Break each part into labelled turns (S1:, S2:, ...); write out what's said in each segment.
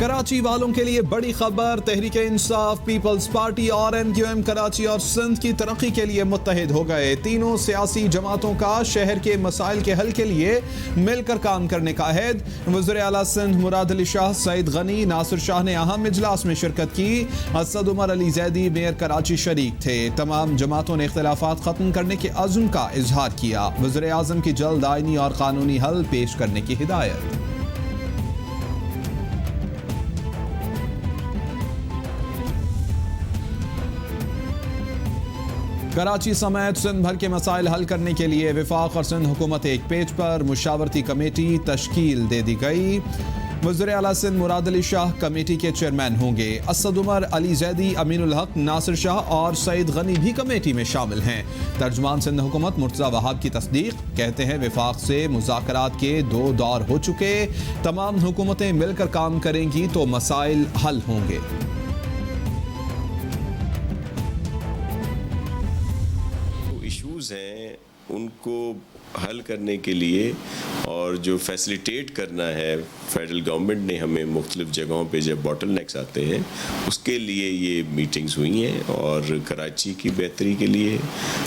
S1: कराची वालों के लिए बड़ी खबर। तहरीक इंसाफ, पीपल्स पार्टी और MQM कराची और सिंध की तरक्की के लिए मुत्तहिद हो गए। तीनों सियासी जमातों का शहर के मसाइल के हल के लिए मिलकर काम करने का अहद। वज़ीर आला सिंध मुराद अली शाह, सईद गनी, नासिर शाह ने अहम इजलास में शिरकत की। असद उमर अली जैदी मेयर कराची शरीक थे। तमाम जमातों ने इख्तिलाफात खत्म करने के अज़्म का इजहार किया। वज़ीर आज़म की जल्द आईनी और कानूनी हल पेश करने की हिदायत। कराची समेत सिंध भर के मसाइल हल करने के लिए वफाक और सिंध हुकूमत एक पेज पर। मुशावरती कमेटी तश्कील दे दी गई। वज़ीर आला सिंध मुराद अली शाह कमेटी के चेयरमैन होंगे। असद उमर अली जैदी, अमीनुल हक, नासिर शाह और सईद गनी भी कमेटी में शामिल हैं। तर्जुमान सिंध हुकूमत मुर्तज़ा वहाब की तस्दीक, कहते हैं वफाक से मुज़ाकरात के 2 दौर हो चुके। तमाम हुकूमतें मिलकर काम करेंगी तो मसाइल हल होंगे।
S2: इश्यूज़ हैं उनको हल करने के लिए और जो फैसिलिटेट करना है, फेडरल गवर्नमेंट ने हमें मुख्तलिफ जगहों पे जब बॉटल नेक्स आते हैं उसके लिए ये मीटिंग्स हुई हैं और कराची की बेहतरी के लिए,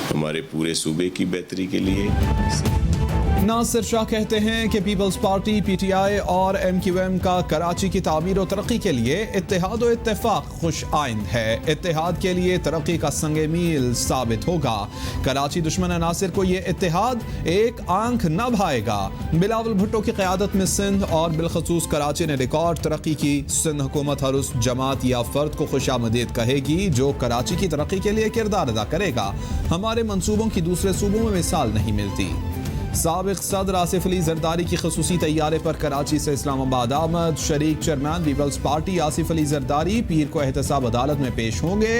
S2: हमारे पूरे सूबे की बेहतरी के लिए।
S1: नासिर शाह कहते हैं कि पीपल्स पार्टी, PTI और MQM का कराची की तामीर और तरक्की के लिए इत्तेहाद और इत्तेफाक खुश आइंद है। इत्तेहाद के लिए तरक्की का संगे मील साबित होगा। कराची दुश्मन नासिर को ये इत्तेहाद एक आंख न भाएगा। बिलावल भुट्टो की क़यादत में सिंध और बिलखसूस कराची ने रिकॉर्ड तरक्की की। सिंध हुकूमत हर उस जमात या फर्द को खुशामदीद कहेगी जो कराची की तरक्की के लिए किरदार अदा करेगा। हमारे मंसूबों की दूसरे सूबों में मिसाल नहीं मिलती। साबिक सदर आसिफ अली जरदारी की खसूसी तैयारे पर कराची से इस्लामाबाद आमद। शरीक चेयरमैन पीपल्स पार्टी आसिफ अली जरदारी पीर को एहतसाब अदालत में पेश होंगे।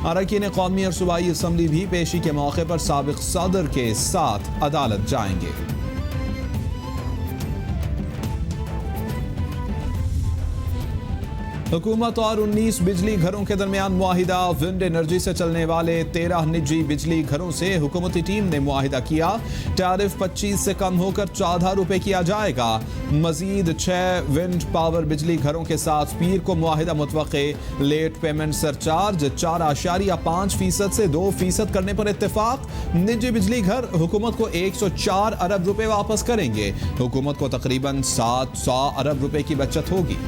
S1: अरकान कौमी और सूबाई असम्बली भी पेशी के मौके पर साबिक सदर के साथ अदालत जाएंगे। हुकूमत और 19 बिजली घरों के दरमियान मुआहिदा। विंड एनर्जी से चलने वाले 13 निजी बिजली घरों से हुकूमती टीम ने मुआहिदा किया। टैरिफ 25 से कम होकर 14 रुपए किया जाएगा। मजीद 6 विंड पावर बिजली घरों के साथ पीर को मुआहिदा मुतवक्के। लेट पेमेंट सरचार्ज 4.5% से 2% करने पर इत्तेफाक। निजी बिजली घर हुकूमत को 104 अरब रुपए वापस करेंगे। हुकूमत को तकरीबन 700 अरब रुपए की बचत होगी।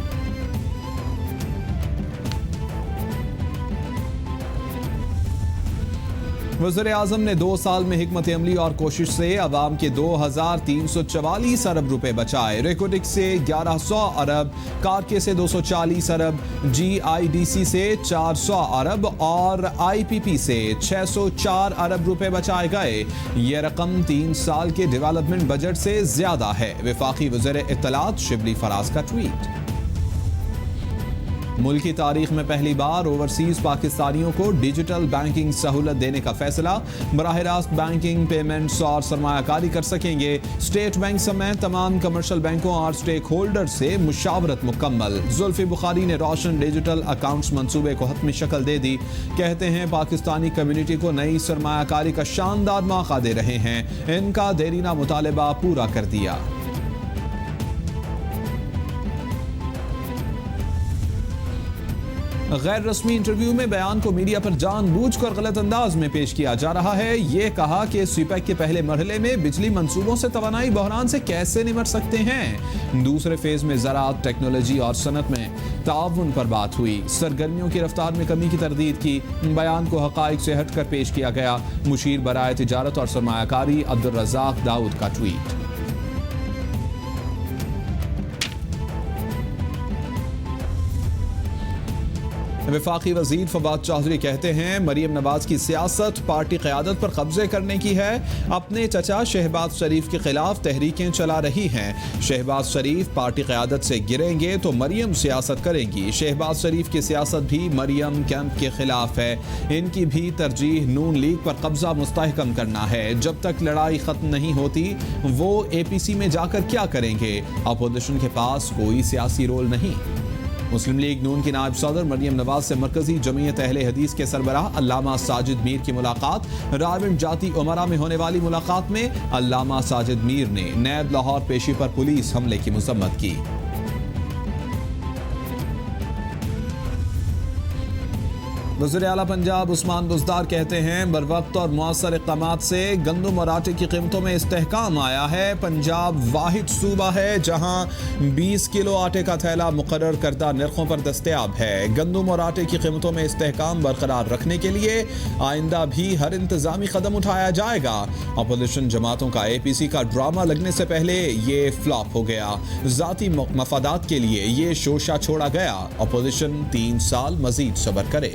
S1: वज़ीर आज़म ने 2 साल में हिकमत अमली और कोशिश से अवाम के 2344 अरब रुपए बचाए। रेकोडिक से 1100 अरब, कारके से 240 अरब, GIDC से 400 अरब और IPP से 604 अरब रुपए बचाए गए। ये रकम 3 साल के डेवलपमेंट बजट से ज्यादा है। वफाकी वज़ीर इत्तलात शिबली फराज का ट्वीट। मुल्क की तारीख में पहली बार ओवरसीज पाकिस्तानियों को डिजिटल बैंकिंग सहूलत देने का फैसला। बराह रास्त बैंकिंग, पेमेंट्स और सरमायाकारी कर सकेंगे। स्टेट बैंक समेत तमाम कमर्शियल बैंकों और स्टेक होल्डर से मुशावरत मुकम्मल। जुल्फी बुखारी ने रोशन डिजिटल अकाउंट्स मंसूबे को हतमी शक्ल दे दी। कहते हैं पाकिस्तानी कम्युनिटी को नई सरमायाकारी का शानदार मौका दे रहे हैं। इनका देरीना मुतालबा पूरा कर दिया। गैर रस्मी इंटरव्यू में बयान को मीडिया पर जानबूझकर गलत अंदाज में पेश किया जा रहा है। ये कहा कि सीपैक के पहले मरहले में बिजली मंसूबों से तवानाई बहरान से कैसे निपट सकते हैं। दूसरे फेज में ज़राअत, टेक्नोलॉजी और सनत में ताउन पर बात हुई। सरगर्मियों की रफ्तार में कमी की तरदीद की। बयान को हक़ाइक़ से हटकर पेश किया गया। मुशीर बराए तिजारत और सरमायाकारी अब्दुल रज़ाक दाऊद का ट्वीट। वफाकी वज़ीर फवाद चौधरी कहते हैं मरीम नवाज की सियासत पार्टी क़यादत पर कब्जे करने की है। अपने चचा शहबाज शरीफ के खिलाफ तहरीकें चला रही हैं। शहबाज शरीफ पार्टी क़यादत से गिरेंगे तो मरीम सियासत करेंगी। शहबाज शरीफ की सियासत भी मरीम कैंप के खिलाफ है। इनकी भी तरजीह नून लीग पर कब्जा मुस्तहकम करना है। जब तक लड़ाई ख़त्म नहीं होती वो APC में जाकर क्या करेंगे। अपोजिशन के पास कोई सियासी रोल नहीं। मुस्लिम लीग नून की नायब सदर मरियम नवाज से मरकजी जमीयत अहले हदीस के सरबराह अल्लामा साजिद मीर की मुलाकात। रावण जाती उमरा में होने वाली मुलाकात में अल्लामा साजिद मीर ने नैब लाहौर पेशी पर पुलिस हमले की मजम्मत की। वज़ीर आला पंजाब उस्मान बुज़दार कहते हैं बरवक्त और मौसर इक़दामात से गंदम और आटे की कीमतों में इस्तेहकाम आया है। पंजाब वाहिद सूबा है जहां 20 किलो आटे का थैला मुकर्रर करदा नरखों पर दस्तयाब है। गंदम और आटे की कीमतों में इस्तेहकाम बरकरार रखने के लिए आइंदा भी हर इंतजामी कदम उठाया जाएगा। अपोजिशन जमातों का APC का ड्रामा लगने से पहले ये फ्लॉप हो गया। ज़ाती मफादात के लिए ये शोशा छोड़ा गया। अपोजिशन 3 साल मजीद सब्र करे।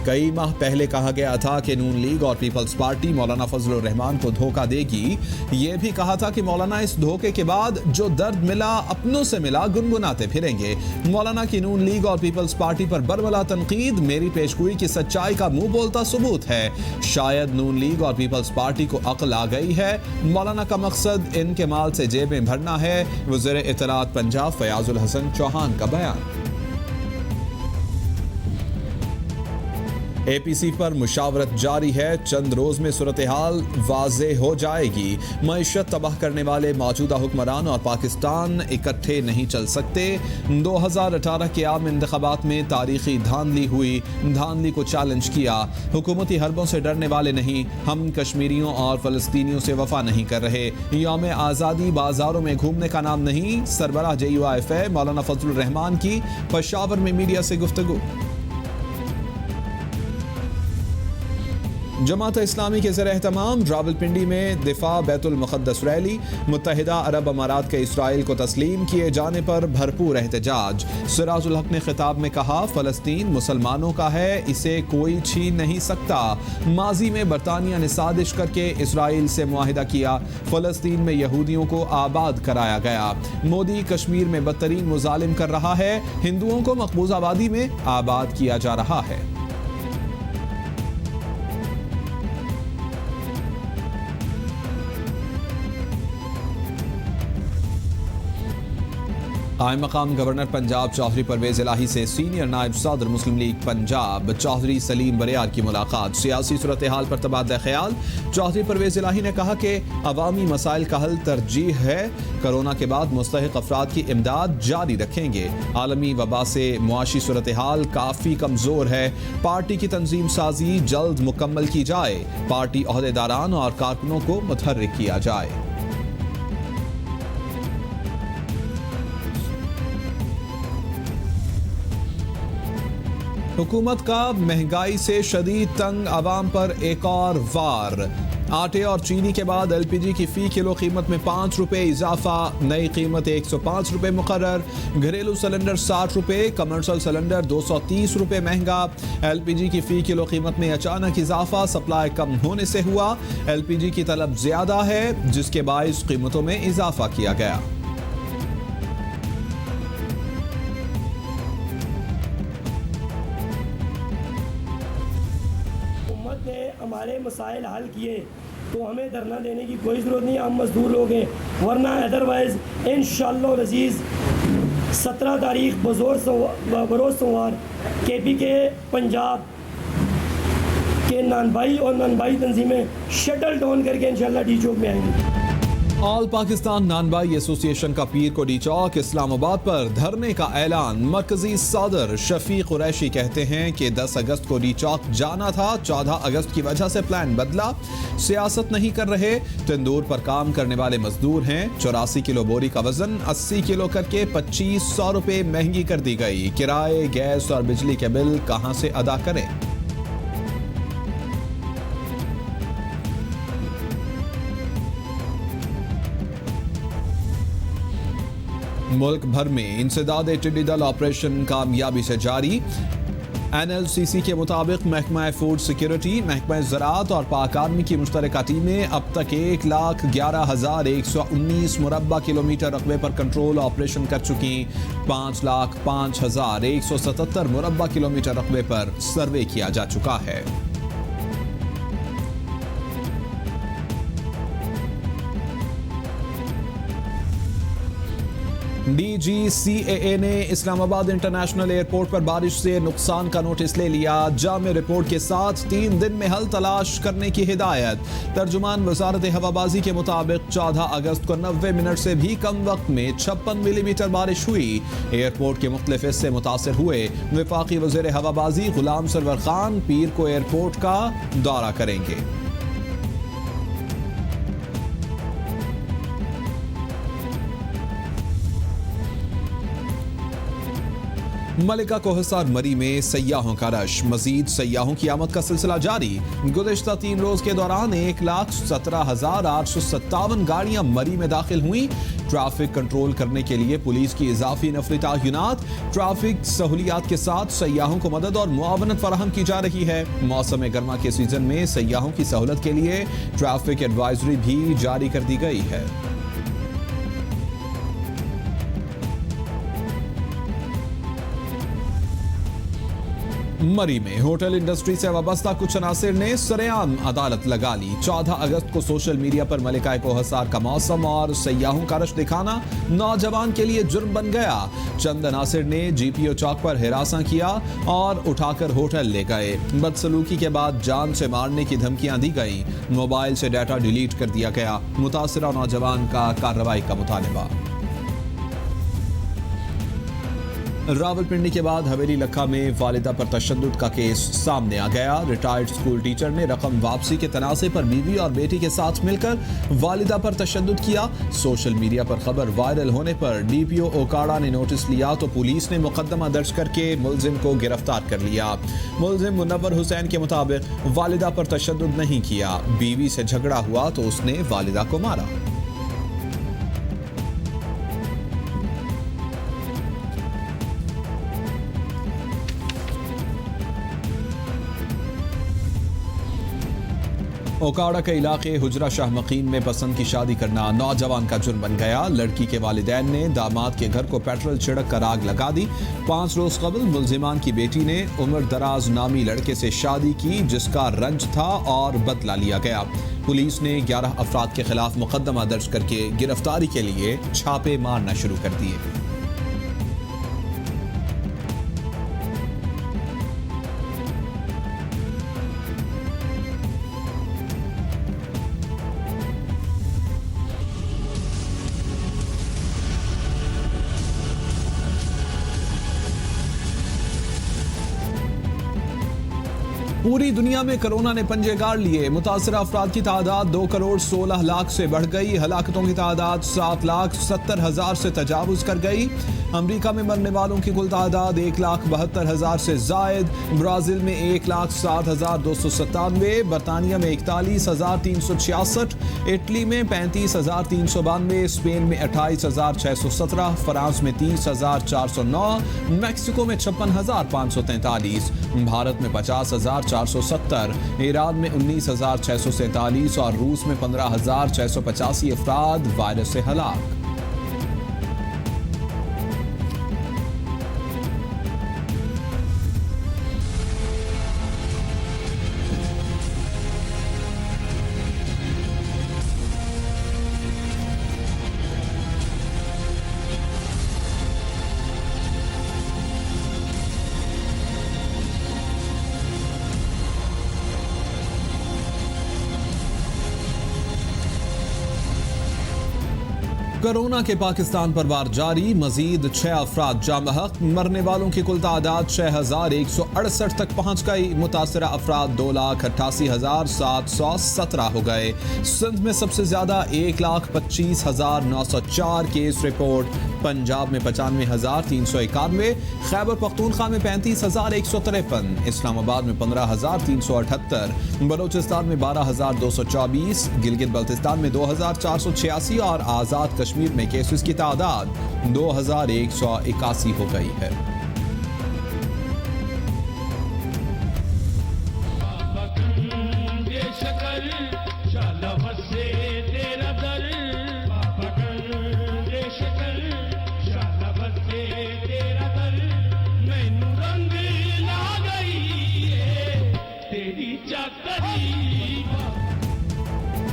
S1: कई माह पहले कहा गया था कि नून लीग और पीपल्स पार्टी मौलाना फजलुर रहमान को धोखा देगी। ये भी कहा था कि मौलाना इस धोखे के बाद जो दर्द मिला अपनों से मिला गुनगुनाते फिरेंगे। मौलाना की नून लीग और पीपल्स पार्टी पर बरमला तनकीद मेरी पेशगोई की सच्चाई का मुंह बोलता सबूत है। शायद नून लीग और पीपल्स पार्टी को अक्ल आ गई है। मौलाना का मकसद इनके माल से जेबें भरना है। वज़ीर इत्तलात पंजाब फयाजुल हसन चौहान का बयान। APC पर मुशावरत जारी है। चंद रोज में सूरत हाल वाज़े हो जाएगी। मईशत तबाह करने वाले मौजूदा हुक्मरान और पाकिस्तान इकट्ठे नहीं चल सकते। 2018 के आम इंतखाबात में तारीखी धांधली हुई। धांधली को चैलेंज किया। हुकूमती हरबों से डरने वाले नहीं। हम कश्मीरियों और फलस्तीनियों से वफा नहीं कर रहे। यौम आज़ादी बाजारों में घूमने का नाम नहीं। सरबराह JUIF मौलाना फजलुर रहमान की पेशावर में मीडिया से गुफ्तगू। जमात इस्लामी के ज़र एहतमाम रावलपिंडी में दिफा बैतुल मुक़द्दस रैली। मुत्तहिदा अरब अमारात के इसराइल को तस्लीम किए जाने पर भरपूर एहतजाज। सिराजुल हक ने खिताब में कहा फ़लस्तीन मुसलमानों का है, इसे कोई छीन नहीं सकता। माजी में बरतानिया ने साजिश करके इसराइल से मुआहिदा किया। फ़लस्तीन में यहूदियों को आबाद कराया गया। मोदी कश्मीर में बदतरीन मुजालिम कर रहा है। हिंदुओं को मकबूज आबादी में आबाद किया जा रहा है। आए मकाम गवर्नर पंजाब चौधरी परवेज इलाही से सीनियर नायब सदर मुस्लिम लीग पंजाब चौधरी सलीम बरियार की मुलाकात। सियासी सूरत हाल पर तबादला ख्याल। चौधरी परवेज इलाही ने कहा कि अवामी मसाइल का हल तरजीह है। कोरोना के बाद मुस्तहिक अफराद की इमदाद जारी रखेंगे। आलमी वबा से मुआशी सूरत हाल काफ़ी कमज़ोर है। पार्टी की तंजीम साजी जल्द मुकम्मल की जाए। पार्टी अहदेदारान और कारकुनों को मुतहर्रिक किया जाए। हुकूमत का महंगाई से शदीद तंग आवाम पर एक और वार। आटे और चीनी के बाद LPG की फ़ी किलो कीमत में 5 रुपये इजाफा। नई कीमत 105 रुपये मुकर्रर। घरेलू सिलेंडर 60 रुपये, कमर्शियल सिलेंडर 230 रुपये महंगा। LPG की फ़ी किलो कीमत में अचानक इजाफा सप्लाई कम होने से हुआ। LPG की तलब ज़्यादा है जिसके बाइस कीमतों में इजाफा किया गया।
S3: हमारे मसाइल हल किए तो हमें धरना देने की कोई ज़रूरत नहीं। हम मजदूर लोग हैं, वरना अदरवाइज़ इंशाअल्लाह अज़ीज़ 17 तारीख बरोज़ सोमवार KPK पंजाब के नानबाई और नानबाई तंजीमें शटल डाउन करके इंशाअल्लाह डी चौक में आएंगी।
S1: ऑल पाकिस्तान नानबाई एसोसिएशन का पीर को डी चौक इस्लामाबाद पर धरने का ऐलान। मरकजी सदर शफीक कुरैशी कहते हैं कि 10 अगस्त को डी चौक जाना था, 14 अगस्त की वजह से प्लान बदला। सियासत नहीं कर रहे। तंदूर पर काम करने वाले मजदूर हैं। 84 किलो बोरी का वजन 80 किलो करके 2500 रुपये महंगी कर दी गई। किराए, गैस और बिजली के बिल कहां से अदा करें। मुल्क भर में इंसदाद टिड्डी दल ऑपरेशन कामयाबी से जारी। NLCC के मुताबिक महकमा फूड सिक्योरिटी, महकमा ज़राअत और पाक आर्मी की मुश्तरका टीमें अब तक 1,11,119 मुरब्बा किलोमीटर रकबे पर कंट्रोल ऑपरेशन कर चुकी। 5,05,177 मुरब्बा किलोमीटर रकबे पर सर्वे किया जा चुका है। DGCAA ने इस्लामाबाद इंटरनेशनल एयरपोर्ट पर बारिश से नुकसान का नोटिस ले लिया। जामे रिपोर्ट के साथ 3 दिन में हल तलाश करने की हिदायत। तर्जुमान वजारत हवाबाजी के मुताबिक 14 अगस्त को 90 मिनट से भी कम वक्त में 56 मिलीमीटर बारिश हुई। एयरपोर्ट के मुख्तलिफ हिस्से मुतासिर हुए। वफाकी वज़ीर हवाबाजी गुलाम सरवर खान पीर को एयरपोर्ट का दौरा करेंगे। मलिका कोहसार मरी में सयाहों का रश। मजीद सयाहों की आमद का सिलसिला जारी। गुज़िश्ता 3 रोज के दौरान 1,17,857 गाड़ियां मरी में दाखिल हुई। ट्रैफिक कंट्रोल करने के लिए पुलिस की इजाफी नफरी तायुनात। ट्रैफिक सहूलियात के साथ सयाहों को मदद और मुआवनत फराहम की जा रही है। मौसम गर्मा के सीजन में सयाहों की सहूलत के लिए ट्रैफिक एडवाइजरी भी जारी कर दी गई है। मरी में होटल इंडस्ट्री से वाबस्ता कुछ अनासिर ने सरेआम अदालत लगा ली। 14 अगस्त को सोशल मीडिया पर मलिका कोहसार का मौसम और सयाहों का रश दिखाना नौजवान के लिए जुर्म बन गया। चंद अनासिर ने GPO चौक पर हिरासा किया और उठाकर होटल ले गए। बदसलूकी के बाद जान से मारने की धमकियां दी गई। मोबाइल से डाटा डिलीट कर दिया गया। मुतासिरा नौजवान का कार्रवाई का मुतालबा। रावलपिंडी के बाद हवेली लखा में वालिदा पर तशद्दुद का केस सामने आ गया। रिटायर्ड स्कूल टीचर ने रकम वापसी के तनाज़े पर बीवी और बेटी के साथ मिलकर वालिदा पर तशद्दुद किया। सोशल मीडिया पर खबर वायरल होने पर DPO ओकाड़ा ने नोटिस लिया तो पुलिस ने मुकदमा दर्ज करके मुलजिम को गिरफ्तार कर लिया। मुलजिम मुनव्वर हुसैन के मुताबिक वालिदा पर तशद्दुद नहीं किया। बीवी से झगड़ा हुआ तो उसने वालिदा को मारा। ओकाड़ा के इलाके हुजरा शाह मकीन में पसंद की शादी करना नौजवान का जुर्म बन गया। लड़की के वालिदैन ने दामाद के घर को पेट्रोल छिड़क कर आग लगा दी। 5 रोज कबल मुलजिमान की बेटी ने उमर दराज नामी लड़के से शादी की जिसका रंज था और बदला लिया गया। पुलिस ने 11 अफराद के खिलाफ मुकदमा दर्ज करके गिरफ्तारी के लिए छापे मारना शुरू कर दिए। पूरी दुनिया में कोरोना ने पंजे गाड़ लिए। मुतासरा अफराद की तादाद 2,16,00,000 से बढ़ गई। हलाकतों की तादाद 7,70,000 से तजावुज कर गई। अमरीका में मरने वालों की कुल तादाद 1,72,000 से जायद। ब्राजील में 1,07,297, बरतानिया में 41,366, इटली में 35,392, स्पेन में 28,617, फ्रांस में 30,409, मैक्सिको में 56,543, भारत में 50,470, ईरान में 19,647 और रूस में 15,685 अफराद वायरस से हलाक। कोरोना के पाकिस्तान पर वार जारी। मजीद 6 अफराद जामहक। मरने वालों की कुल तादाद 6,168 तक पहुंच गई। मुतासरा अफराद 2,88,717 हो गए। सिंध में सबसे ज्यादा 1,25,904 केस रिपोर्ट। पंजाब में 95,391, खैबर पख्तूनख्वा में 35,153, इस्लामाबाद में 15,378, बलोचिस्तान में 12,224, गिलगित बल्तिस्तान में 2,486 और आज़ाद कश्मीर में केसेस की तादाद 2,181 हो गई है।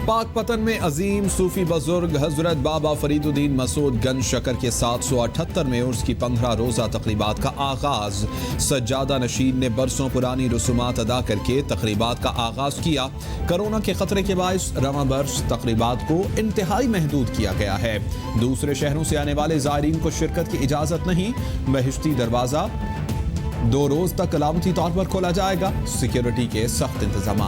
S1: पाक पतन में अजीम सूफी बुजुर्ग हजरत बाबा फरीदुद्दीन मसूद गंज शकर के 778 में उर्स की 15 रोज़ा तकरीबात का आगाज। सज्जादा नशीन ने बरसों पुरानी रसूमात अदा करके तकरीबात का आगाज किया। कोरोना के खतरे के बायस रवां बर्स तकरीबात को इंतहाई महदूद किया गया है। दूसरे शहरों से आने वाले ज़ायरीन को शिरकत की इजाज़त नहीं। बहिश्ती दरवाज़ा 2 रोज़ तक अलामती तौर पर खोला जाएगा। सिक्योरिटी के सख्त इंतजाम।